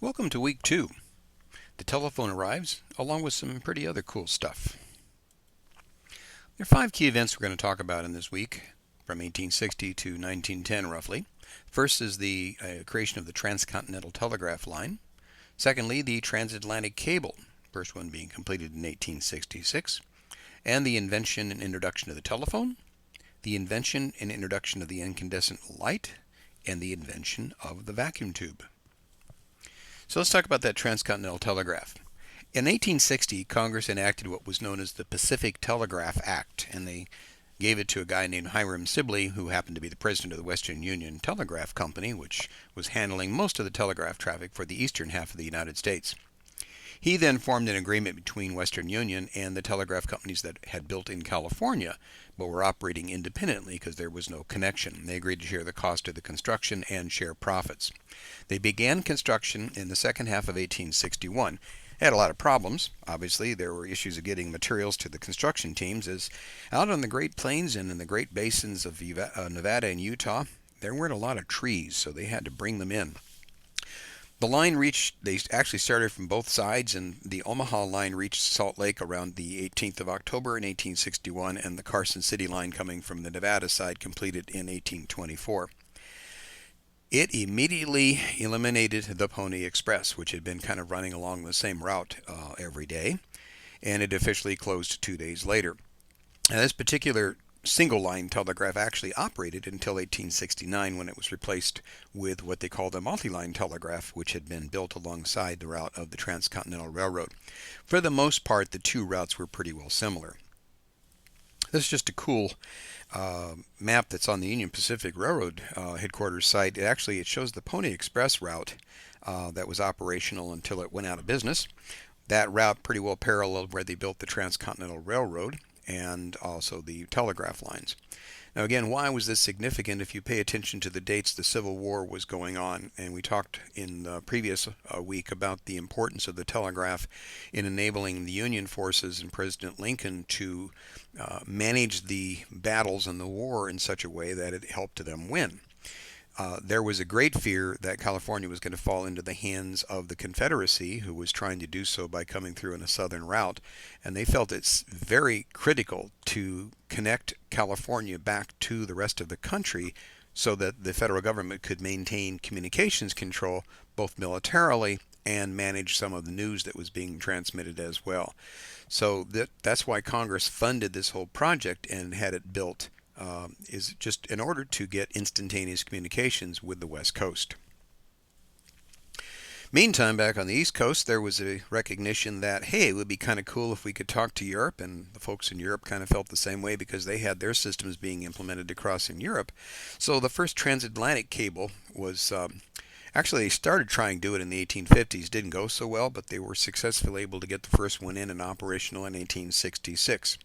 Welcome to week 2. The telephone arrives, along with some pretty other cool stuff. There are 5 key events we're going to talk about in this week, from 1860 to 1910 roughly. First is the creation of the transcontinental telegraph line. Secondly, the transatlantic cable, first one being completed in 1866. And the invention and introduction of the telephone, the invention and introduction of the incandescent light, and the invention of the vacuum tube. So let's talk about that transcontinental telegraph. In 1860, Congress enacted what was known as the Pacific Telegraph Act, and they gave it to a guy named Hiram Sibley, who happened to be the president of the Western Union Telegraph Company, which was handling most of the telegraph traffic for the eastern half of the United States. He then formed an agreement between Western Union and the telegraph companies that had built in California, but were operating independently because there was no connection. They agreed to share the cost of the construction and share profits. They began construction in the second half of 1861. They had a lot of problems. Obviously, there were issues of getting materials to the construction teams, as out on the Great Plains and in the Great Basins of Nevada and Utah, there weren't a lot of trees, so they had to bring them in. The line they actually started from both sides, and the Omaha line reached Salt Lake around the 18th of October in 1861, and the Carson City line coming from the Nevada side completed in 1824. It immediately eliminated the Pony Express, which had been kind of running along the same route every day, and it officially closed 2 days later. Now, this particular single line telegraph actually operated until 1869, when it was replaced with what they called a multi-line telegraph, which had been built alongside the route of the Transcontinental Railroad. For the most part, the two routes were pretty well similar. This is just a cool map that's on the Union Pacific Railroad headquarters site. It shows the Pony Express route that was operational until it went out of business. That route pretty well paralleled where they built the Transcontinental Railroad and also the telegraph lines. Now again, why was this significant? If you pay attention to the dates, the Civil War was going on, and we talked in the previous week about the importance of the telegraph in enabling the Union forces and President Lincoln to manage the battles and the war in such a way that it helped them win. There was a great fear that California was going to fall into the hands of the Confederacy, who was trying to do so by coming through in a southern route, and they felt it's very critical to connect California back to the rest of the country so that the federal government could maintain communications control both militarily and manage some of the news that was being transmitted as well. So that's why Congress funded this whole project and had it built, is just in order to get instantaneous communications with the West Coast. Meantime, back on the East Coast, there was a recognition that, hey, it would be kind of cool if we could talk to Europe, and the folks in Europe kind of felt the same way because they had their systems being implemented across in Europe. So the first transatlantic cable was actually, they started trying to do it in the 1850s. Didn't go so well, but they were successfully able to get the first one in and operational in 1866.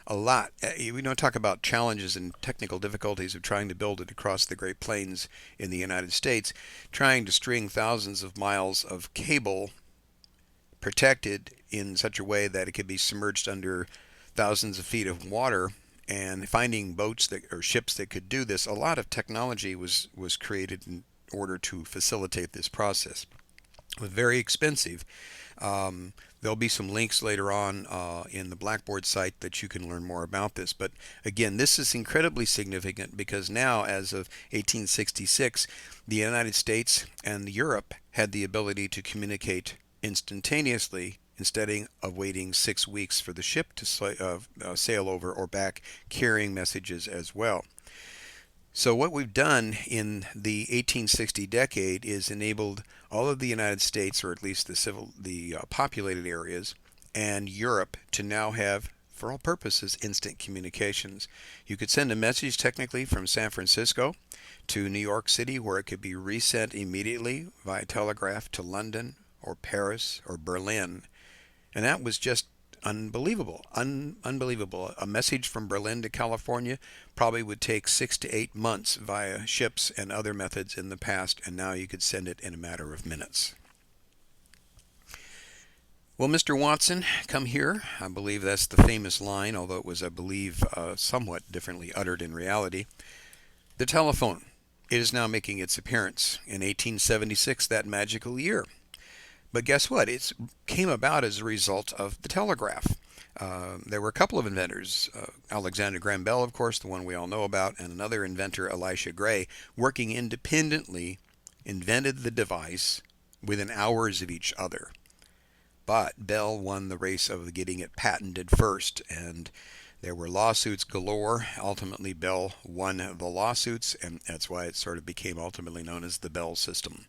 A lot. We don't talk about challenges and technical difficulties of trying to build it across the Great Plains in the United States. Trying to string thousands of miles of cable protected in such a way that it could be submerged under thousands of feet of water, and finding boats or ships that could do this. A lot of technology was created in order to facilitate this process. It was very expensive. There'll be some links later on in the Blackboard site that you can learn more about this. But again, this is incredibly significant because now, as of 1866, the United States and Europe had the ability to communicate instantaneously instead of waiting 6 weeks for the ship to sail over or back carrying messages as well. So what we've done in the 1860 decade is enabled all of the United States, or at least the populated areas, and Europe to now have, for all purposes, instant communications. You could send a message technically from San Francisco to New York City, where it could be resent immediately via telegraph to London or Paris or Berlin. And that was just unbelievable. Unbelievable. A message from Berlin to California probably would take 6 to 8 months via ships and other methods in the past, and now you could send it in a matter of minutes. Well, Mr. Watson, come here. I believe that's the famous line, although it was, I believe, somewhat differently uttered in reality. The telephone. It is now making its appearance in 1876, that magical year. But guess what? It came about as a result of the telegraph. There were a couple of inventors, Alexander Graham Bell, of course, the one we all know about, and another inventor, Elisha Gray, working independently, invented the device within hours of each other. But Bell won the race of getting it patented first, and there were lawsuits galore. Ultimately, Bell won the lawsuits, and that's why it sort of became ultimately known as the Bell system.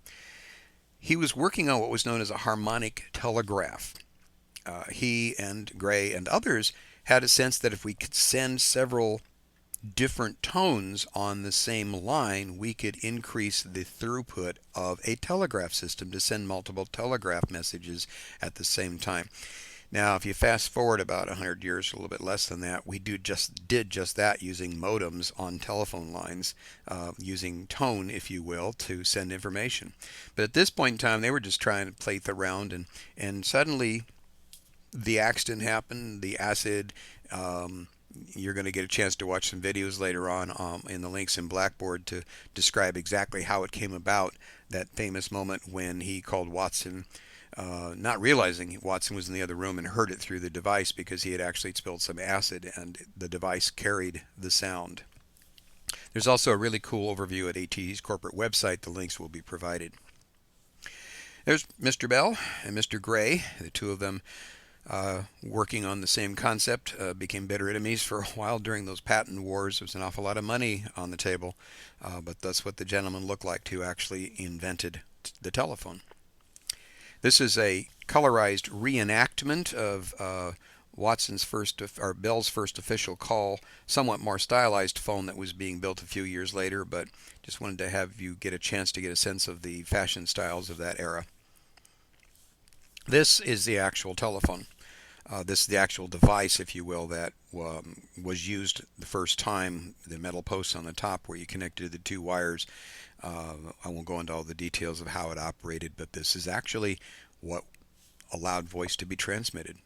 He was working on what was known as a harmonic telegraph. He and Gray and others had a sense that if we could send several different tones on the same line, we could increase the throughput of a telegraph system to send multiple telegraph messages at the same time. Now, if you fast forward about 100 years, a little bit less than that, we did just that using modems on telephone lines, using tone, if you will, to send information. But at this point in time, they were just trying to play around, and suddenly the accident happened, the acid. You're going to get a chance to watch some videos later on in the links in Blackboard to describe exactly how it came about, that famous moment when he called Watson, not realizing Watson was in the other room, and heard it through the device because he had actually spilled some acid and the device carried the sound. There's also a really cool overview at AT's corporate website. The links will be provided. There's Mr. Bell and Mr. Gray, the two of them working on the same concept, became bitter enemies for a while during those patent wars. There was an awful lot of money on the table, but that's what the gentleman looked like who actually invented the telephone. This is a colorized reenactment of Bell's first official call, somewhat more stylized phone that was being built a few years later, but just wanted to have you get a chance to get a sense of the fashion styles of that era. This is the actual telephone. This is the actual device, if you will, that was used the first time, the metal posts on the top where you connected the two wires. I won't go into all the details of how it operated, but this is actually what allowed voice to be transmitted.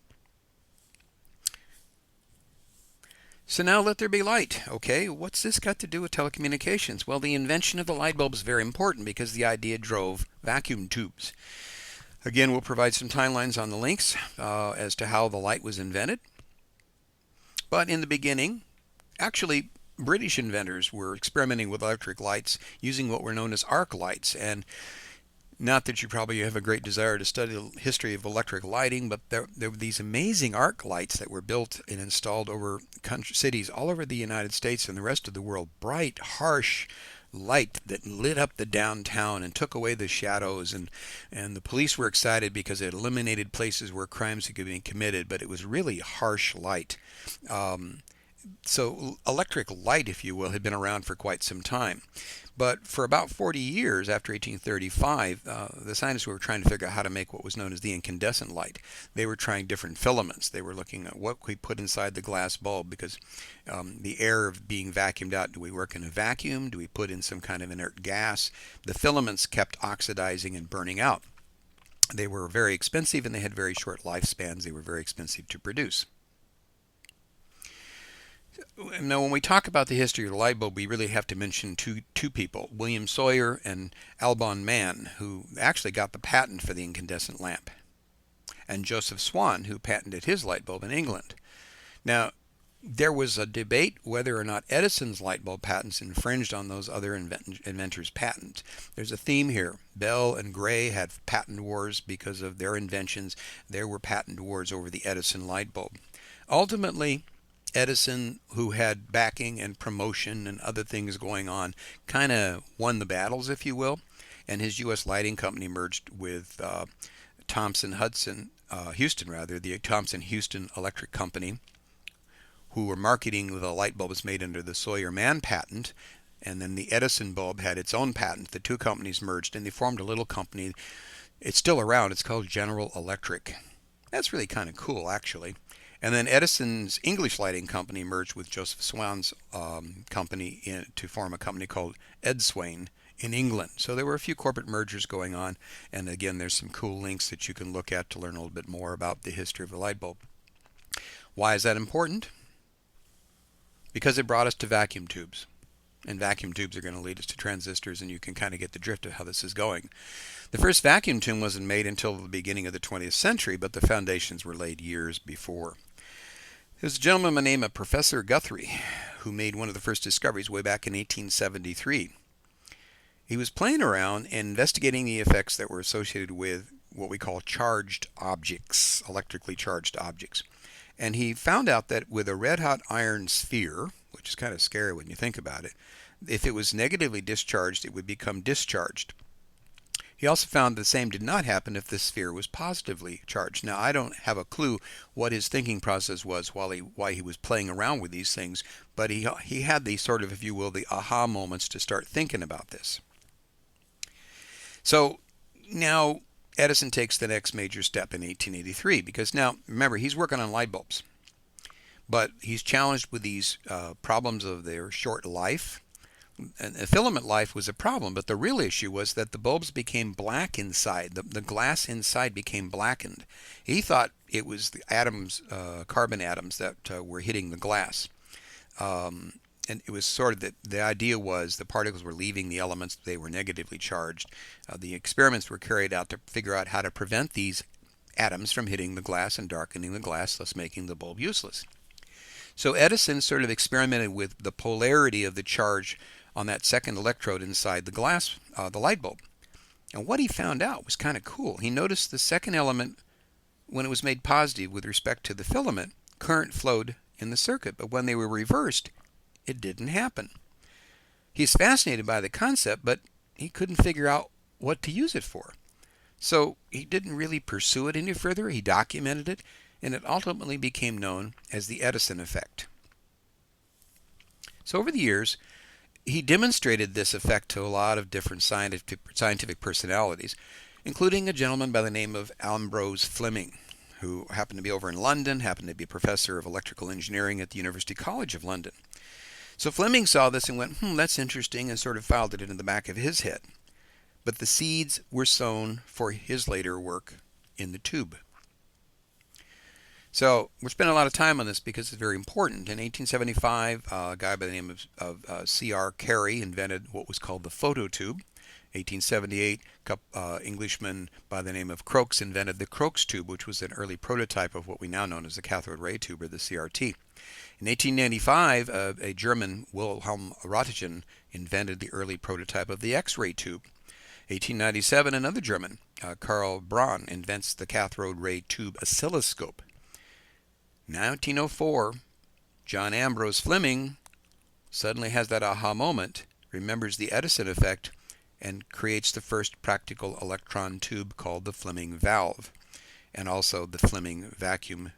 So now let there be light. Okay, what's this got to do with telecommunications? Well, the invention of the light bulb is very important because the idea drove vacuum tubes. Again, we'll provide some timelines on the links as to how the light was invented. But in the beginning, actually, British inventors were experimenting with electric lights using what were known as arc lights. And not that you probably have a great desire to study the history of electric lighting, but there were these amazing arc lights that were built and installed over cities all over the United States and the rest of the world. Bright, harsh light that lit up the downtown and took away the shadows, and the police were excited because it eliminated places where crimes could be committed, but it was really harsh light. So electric light, if you will, had been around for quite some time. But for about 40 years after 1835, the scientists were trying to figure out how to make what was known as the incandescent light. They were trying different filaments. They were looking at what we put inside the glass bulb, because the air being vacuumed out, do we work in a vacuum? Do we put in some kind of inert gas? The filaments kept oxidizing and burning out. They were very expensive and they had very short lifespans. They were very expensive to produce. Now, when we talk about the history of the light bulb, we really have to mention two people, William Sawyer and Alban Mann, who actually got the patent for the incandescent lamp, and Joseph Swan, who patented his light bulb in England. Now, there was a debate whether or not Edison's light bulb patents infringed on those other inventors' patents. There's a theme here. Bell and Gray had patent wars because of their inventions. There were patent wars over the Edison light bulb. Ultimately, Edison, who had backing and promotion and other things going on, kind of won the battles, if you will, and his U.S. lighting company merged with the Thomson-Houston Electric Company, who were marketing the light bulbs made under the Sawyer-Mann patent, and then the Edison bulb had its own patent. The two companies merged, and they formed a little company. It's still around. It's called General Electric. That's really kind of cool, actually. And then Edison's English lighting company merged with Joseph Swan's company to form a company called Edswain in England. So there were a few corporate mergers going on. And again, there's some cool links that you can look at to learn a little bit more about the history of the light bulb. Why is that important? Because it brought us to vacuum tubes. And vacuum tubes are going to lead us to transistors, and you can kind of get the drift of how this is going. The first vacuum tube wasn't made until the beginning of the 20th century, but the foundations were laid years before. There's a gentleman by the name of Professor Guthrie who made one of the first discoveries way back in 1873. He was playing around and investigating the effects that were associated with what we call charged objects, electrically charged objects. And he found out that with a red-hot iron sphere, which is kind of scary when you think about it, if it was negatively discharged, it would become discharged. He also found the same did not happen if the sphere was positively charged. Now, I don't have a clue what his thinking process was why he was playing around with these things, but he had the sort of, if you will, the aha moments to start thinking about this. So now Edison takes the next major step in 1883, because now, remember, he's working on light bulbs, but he's challenged with these problems of their short life. And the filament life was a problem, but the real issue was that the bulbs became black inside. The glass inside became blackened. He thought it was the atoms, carbon atoms, that were hitting the glass. And it was sort of the idea was the particles were leaving the elements. They were negatively charged. The experiments were carried out to figure out how to prevent these atoms from hitting the glass and darkening the glass, thus making the bulb useless. So Edison sort of experimented with the polarity of the charge on that second electrode inside the glass, the light bulb. And what he found out was kind of cool. He noticed the second element, when it was made positive with respect to the filament, current flowed in the circuit. But when they were reversed, it didn't happen. He's fascinated by the concept, but he couldn't figure out what to use it for. So he didn't really pursue it any further. He documented it, and it ultimately became known as the Edison effect. So over the years, he demonstrated this effect to a lot of different scientific personalities, including a gentleman by the name of Ambrose Fleming, who happened to be over in London, happened to be a professor of electrical engineering at the University College of London. So Fleming saw this and went, that's interesting, and sort of filed it into the back of his head. But the seeds were sown for his later work in the tube. So we're spending a lot of time on this because it's very important. In 1875, a guy by the name of C.R. Carey invented what was called the phototube. 1878, Englishman by the name of Crookes invented the Crookes tube, which was an early prototype of what we now know as the cathode ray tube, or the CRT. In 1895, a German, Wilhelm Röntgen, invented the early prototype of the X-ray tube. 1897, another German, Karl Braun, invents the cathode ray tube oscilloscope. 1904, John Ambrose Fleming suddenly has that aha moment, remembers the Edison effect, and creates the first practical electron tube called the Fleming valve, and also the Fleming vacuum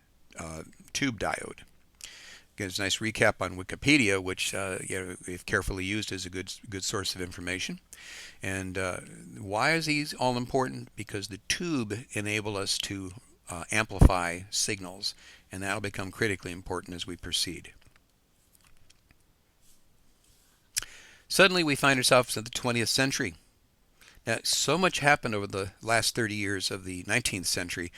tube diode. Again, it's a nice recap on Wikipedia, which, if carefully used, is a good source of information. And why is these all important? Because the tube enable us to amplify signals, and that'll become critically important as we proceed. Suddenly we find ourselves in the 20th century. Now, so much happened over the last 30 years of the 19th century.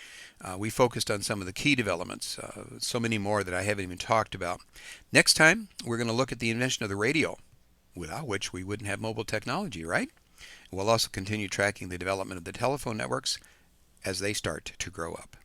We focused on some of the key developments, so many more that I haven't even talked about. Next time, we're going to look at the invention of the radio, without which we wouldn't have mobile technology, right? We'll also continue tracking the development of the telephone networks as they start to grow up.